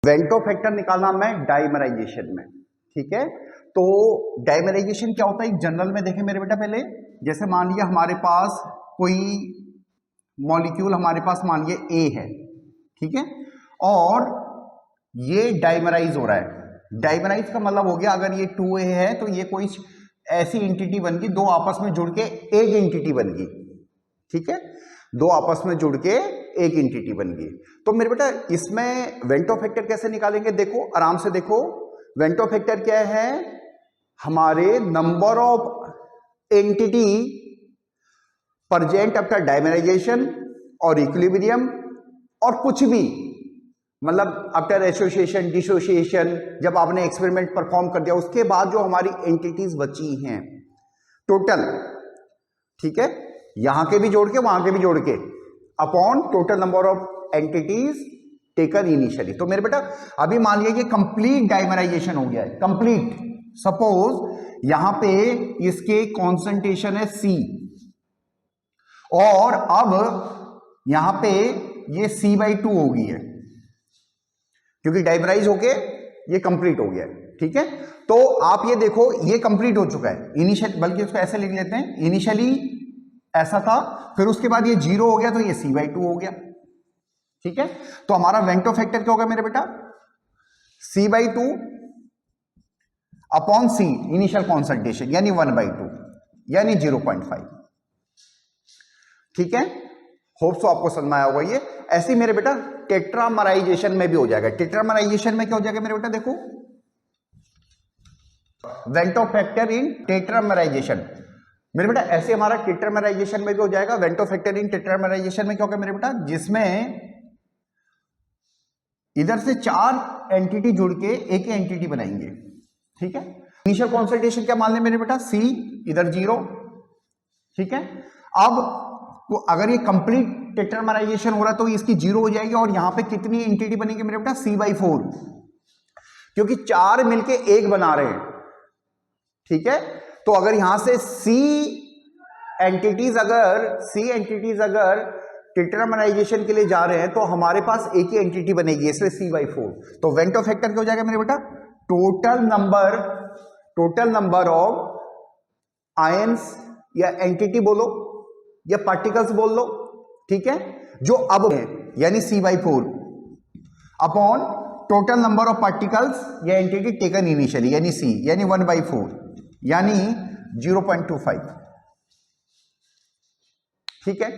Vento factor निकालना मैं dimerisation में, ठीक है। तो डाइमराइजेशन क्या होता है जनरल में देखें मेरे बेटा, पहले जैसे मान लिया हमारे पास कोई मॉलिक्यूल हमारे पास मान लिया ए है, ठीक है, और ये डाइमराइज हो रहा है। डाइमराइज का मतलब हो गया अगर ये 2A है तो ये कोई ऐसी एंटिटी बन गई, दो आपस में जुड़ के एक एंटिटी बन गई, ठीक है, दो आपस में जुड़ के एक एंटिटी बन गई। तो मेरे बेटा इसमें वेंटो फैक्टर कैसे निकालेंगे, देखो आराम से देखो। वेंटो फैक्टर क्या है, हमारे number of entity present after dimerisation और इक्विलिब्रियम, और कुछ भी मतलब आफ्टर एसोसिएशन डिसोसिएशन, जब आपने एक्सपेरिमेंट परफॉर्म कर दिया उसके बाद जो हमारी एंटिटीज बची हैं टोटल, ठीक है, यहां के भी जोड़ के वहां के भी जोड़ के, upon total number of entities taken initially. तो मेरे बेटा अभी मान लिया कि कंप्लीट डाइमराइजेशन हो गया है, कंप्लीट। सपोज यहां पे इसके कॉन्सेंट्रेशन है C, और अब यहां पे ये C/2 हो गई है, क्योंकि डाइमराइज होके ये कंप्लीट हो गया है, ठीक है। तो आप ये देखो ये कंप्लीट हो चुका है इनिशियल, बल्कि उसको ऐसे लिख लेते हैं, इनिशियली ऐसा था, फिर उसके बाद ये 0 हो गया तो ये C/2 हो गया, ठीक है। तो हमारा वेंटो फैक्टर क्या होगा मेरे बेटा, C/2 upon C initial concentration, यानी 1/2 यानी 0.5, ठीक है। होप सो आपको समझ में आया होगा ये। ऐसे मेरे बेटा टेट्रामराइजेशन में भी हो जाएगा। टेट्रामराइजेशन में क्या हो जाएगा मेरे बेटा, देखो वेंटो फैक्टर इन टेट्रामराइजेशन, मेरे बेटा ऐसे हमारा टेट्रामराइजेशन में भी हो जाएगा। वेंटो फैक्टर इन टेट्रामराइजेशन में क्या होगा मेरे बेटा, जिसमें इधर से 4 एंटिटी जुड़ के एक एंटिटी बनाएंगे, ठीक है। इनिशियल कॉन्सेंट्रेशन क्या मान ले मेरे बेटा, C, इधर 0, ठीक है। अब तो अगर ये कंप्लीट टेट्रामराइजेशन हो रहा है तो इसकी 0 हो जाएगी, और यहां पे कितनी एंटिटी बनेगी मेरे बेटा, C/4, क्योंकि 4 मिलके एक बना रहे हैं, ठीक है। तो अगर यहां से C एंटिटीज अगर टेट्रामराइजेशन के लिए जा रहे हैं तो हमारे पास एक ही एंटिटी बनेगी, इसलिए C/4। तो वेंटो फैक्टर क्या हो जाएगा मेरे बेटा, टोटल नंबर ऑफ आयंस या एंटिटी बोलो या पार्टिकल्स बोल लो, ठीक है, जो अब है यानी C/4 upon total number of particles या एंटिटी टेकन इनिशियली यानी C, यानी 1/4 यानी 0.25, ठीक है।